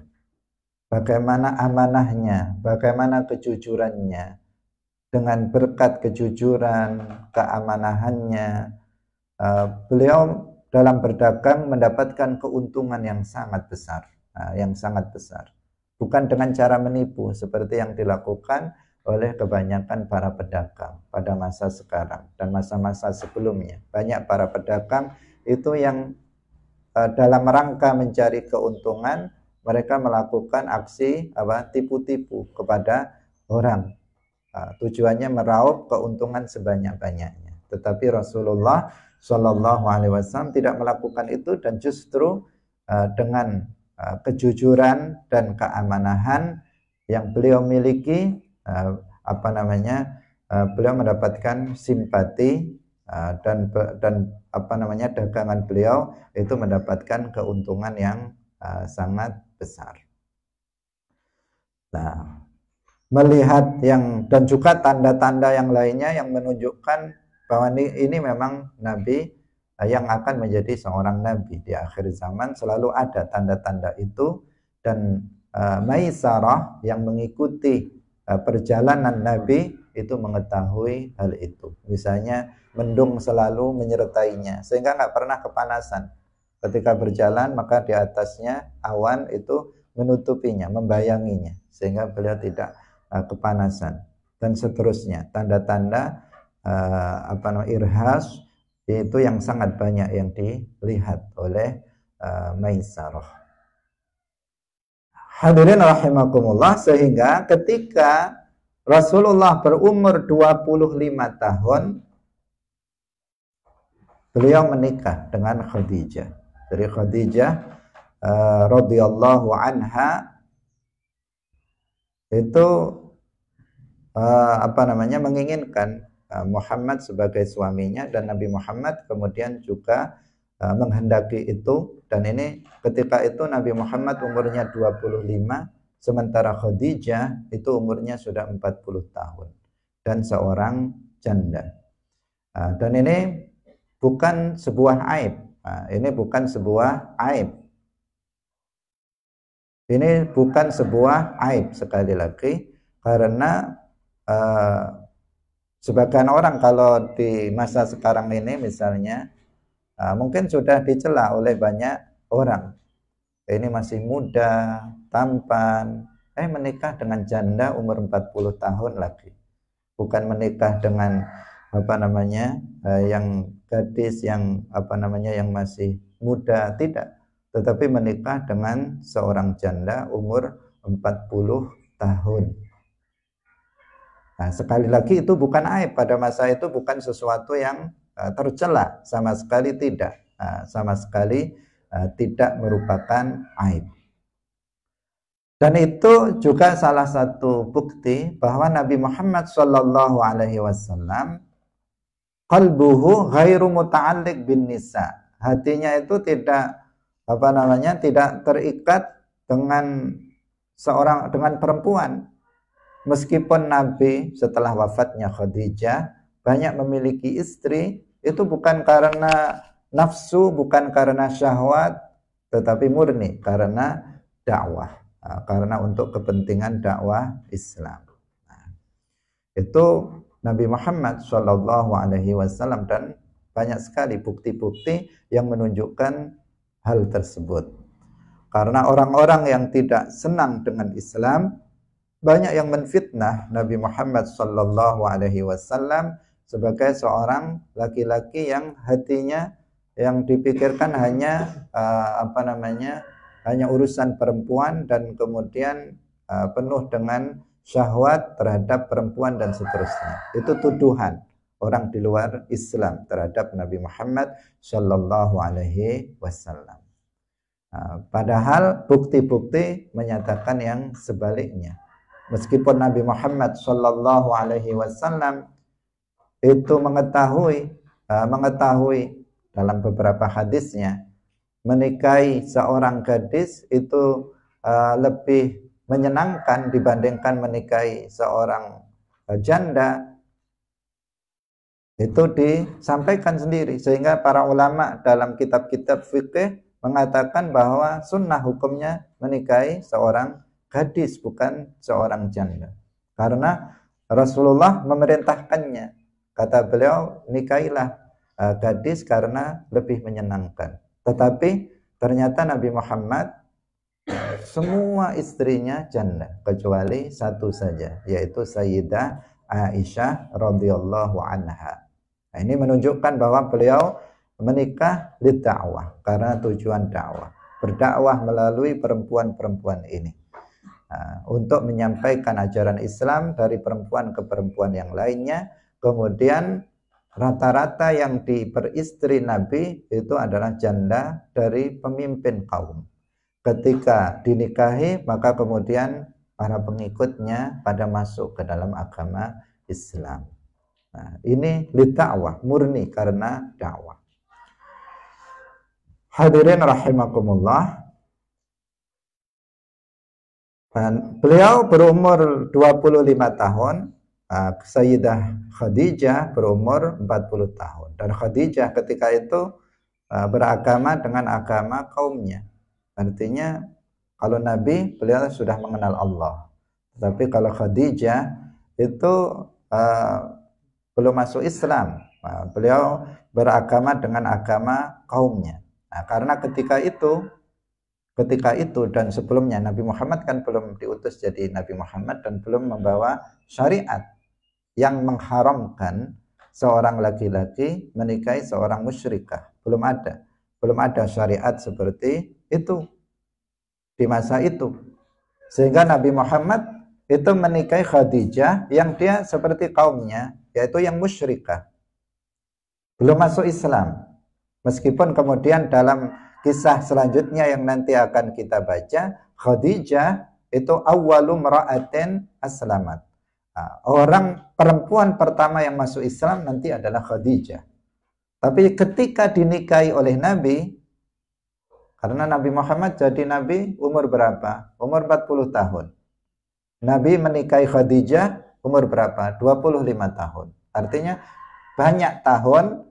Bagaimana amanahnya, bagaimana kejujurannya. Dengan berkat kejujuran, keamanahannya, beliau dalam berdagang mendapatkan keuntungan yang sangat besar, Bukan dengan cara menipu seperti yang dilakukan oleh kebanyakan para pedagang pada masa sekarang dan masa-masa sebelumnya. Banyak para pedagang itu yang dalam rangka mencari keuntungan, mereka melakukan aksi tipu-tipu kepada orang. Tujuannya meraup keuntungan sebanyak-banyaknya. Tetapi Rasulullah Shallallahu Alaihi Wasallam tidak melakukan itu, dan justru dengan kejujuran dan keamanahan yang beliau miliki, beliau mendapatkan simpati dan dagangan beliau itu mendapatkan keuntungan yang sangat besar. Nah, melihat dan juga tanda-tanda yang lainnya yang menunjukkan bahwa ini memang Nabi yang akan menjadi seorang Nabi di akhir zaman. Selalu ada tanda-tanda itu, dan Maisarah yang mengikuti perjalanan Nabi itu mengetahui hal itu. Misalnya mendung selalu menyertainya sehingga nggak pernah kepanasan. Ketika berjalan maka di atasnya awan itu menutupinya, membayanginya, sehingga beliau tidak kepanasan, dan seterusnya. Tanda-tanda irhas itu yang sangat banyak yang dilihat oleh Maisarah. Hadirin rahimakumullah, sehingga ketika Rasulullah berumur 25 tahun, beliau menikah dengan Khadijah. Jadi Khadijah radhiyallahu anha itu menginginkan Muhammad sebagai suaminya, dan Nabi Muhammad kemudian juga menghendaki itu. Dan ini ketika itu Nabi Muhammad umurnya 25, sementara Khadijah itu umurnya sudah 40 tahun dan seorang janda. Dan ini bukan sebuah aib. Ini bukan sebuah aib. Ini bukan sebuah aib, sekali lagi, karena sebagian orang kalau di masa sekarang ini misalnya mungkin sudah dicela oleh banyak orang. Ini masih muda, tampan, menikah dengan janda umur 40 tahun lagi. Bukan menikah dengan yang gadis yang yang masih muda, tidak. Tetapi menikah dengan seorang janda umur 40 tahun. Nah, sekali lagi itu bukan aib. Pada masa itu bukan sesuatu yang tercela, sama sekali tidak. Sama sekali tidak merupakan aib. Dan itu juga salah satu bukti bahwa Nabi Muhammad Shallallahu Alaihi Wasallam qalbuhu ghairu muta'alliq bin nisa. Hatinya itu tidak tidak terikat dengan perempuan. Meskipun Nabi setelah wafatnya Khadijah banyak memiliki istri, itu bukan karena nafsu, bukan karena syahwat, tetapi murni karena dakwah, karena untuk kepentingan dakwah Islam. Itu Nabi Muhammad Shallallahu Alaihi Wasallam, dan banyak sekali bukti-bukti yang menunjukkan hal tersebut. Karena orang-orang yang tidak senang dengan Islam banyak yang menfitnah Nabi Muhammad Shallallahu Alaihi Wasallam sebagai seorang laki-laki yang hatinya yang dipikirkan hanya hanya urusan perempuan, dan kemudian penuh dengan syahwat terhadap perempuan dan seterusnya. Itu tuduhan orang di luar Islam terhadap Nabi Muhammad Shallallahu Alaihi Wasallam. Padahal bukti-bukti menyatakan yang sebaliknya. Meskipun Nabi Muhammad Shallallahu Alaihi Wasallam itu mengetahui dalam beberapa hadisnya menikahi seorang gadis itu lebih menyenangkan dibandingkan menikahi seorang janda, itu disampaikan sendiri, sehingga para ulama dalam kitab-kitab fikih mengatakan bahwa sunnah hukumnya menikahi seorang gadis bukan seorang janda, karena Rasulullah memerintahkannya. Kata beliau, nikahilah gadis karena lebih menyenangkan. Tetapi ternyata Nabi Muhammad semua istrinya janda kecuali satu saja, yaitu Sayyidah Aisyah radhiyallahu anha. Nah, ini menunjukkan bahwa beliau menikah lidakwah, karena tujuan dakwah, berdakwah melalui perempuan-perempuan ini, untuk menyampaikan ajaran Islam dari perempuan ke perempuan yang lainnya. Kemudian rata-rata yang diperistri Nabi itu adalah janda dari pemimpin kaum. Ketika dinikahi, maka kemudian para pengikutnya pada masuk ke dalam agama Islam. Nah, ini lidakwah, murni karena dakwah. Hadirin rahimakumullah. Beliau berumur 25 tahun, Sayyidah Khadijah berumur 40 tahun. Dan Khadijah ketika itu beragama dengan agama kaumnya. Artinya kalau Nabi, beliau sudah mengenal Allah. Tapi kalau Khadijah itu belum masuk Islam. Beliau beragama dengan agama kaumnya. Nah, karena ketika itu dan sebelumnya Nabi Muhammad kan belum diutus jadi Nabi Muhammad dan belum membawa syariat yang mengharamkan seorang laki-laki menikahi seorang musyrikah. Belum ada syariat seperti itu di masa itu. Sehingga Nabi Muhammad itu menikahi Khadijah yang dia seperti kaumnya, yaitu yang musyrikah, belum masuk Islam. Meskipun kemudian dalam kisah selanjutnya yang nanti akan kita baca, Khadijah itu awwalu mra'atin aslamat. Orang perempuan pertama yang masuk Islam nanti adalah Khadijah. Tapi ketika dinikahi oleh Nabi, karena Nabi Muhammad jadi Nabi umur berapa? Umur 40 tahun. Nabi menikahi Khadijah umur berapa? 25 tahun. Artinya banyak tahun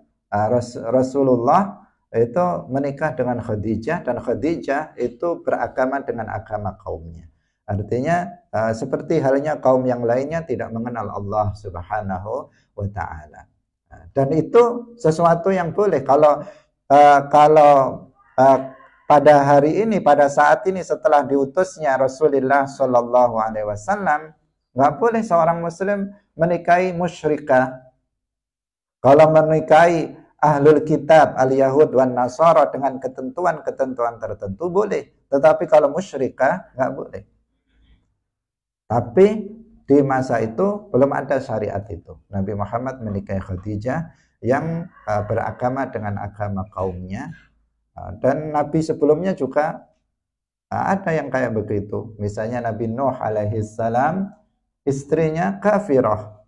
Rasulullah itu menikah dengan Khadijah, dan Khadijah itu beragama dengan agama kaumnya. Artinya seperti halnya kaum yang lainnya tidak mengenal Allah Subhanahu wa taala. Dan itu sesuatu yang boleh kalau pada hari ini, pada saat ini setelah diutusnya Rasulullah Shallallahu Alaihi Wasallam, nggak boleh seorang Muslim menikahi musyrikah. Kalau menikahi ahlul kitab, al-Yahud wan Nasara dengan ketentuan-ketentuan tertentu boleh, tetapi kalau musyrikah nggak boleh. Tapi di masa itu belum ada syariat itu. Nabi Muhammad menikahi Khadijah yang beragama dengan agama kaumnya. Dan Nabi sebelumnya juga ada yang kayak begitu. Misalnya Nabi Nuh alaihi salam, istrinya kafirah.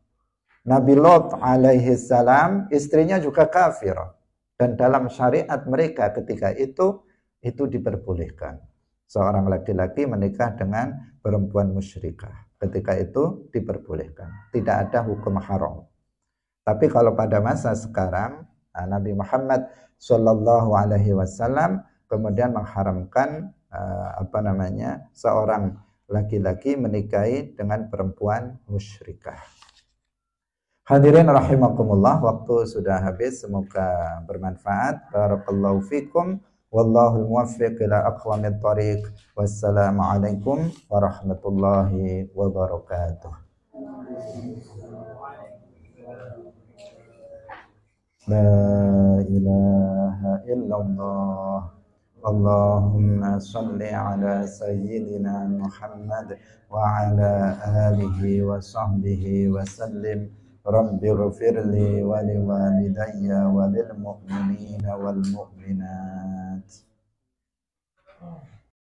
Nabi Lot alaihi salam, istrinya juga kafirah. Dan dalam syariat mereka ketika itu diperbolehkan. Seorang laki-laki menikah dengan perempuan musyrikah. Ketika itu diperbolehkan. Tidak ada hukum haram. Tapi kalau pada masa sekarang, Nabi Muhammad Shallallahu Alaihi Wasallam kemudian mengharamkan seorang laki-laki menikahi dengan perempuan musyrikah. Hadirin rahimakumullah, waktu sudah habis, semoga bermanfaat. Barakallahu fikum, wallahul muwaffiq ila aqwamit thariq. Wassalamualaikum warahmatullahi wabarakatuh. La ilaha illallah Allahumma salli ala sayyidina Muhammad wa ala alihi wa sahbihi wa sallim. Rabbi ghfirli wa liwalidayya wa lil mu'minina wal mu'minat.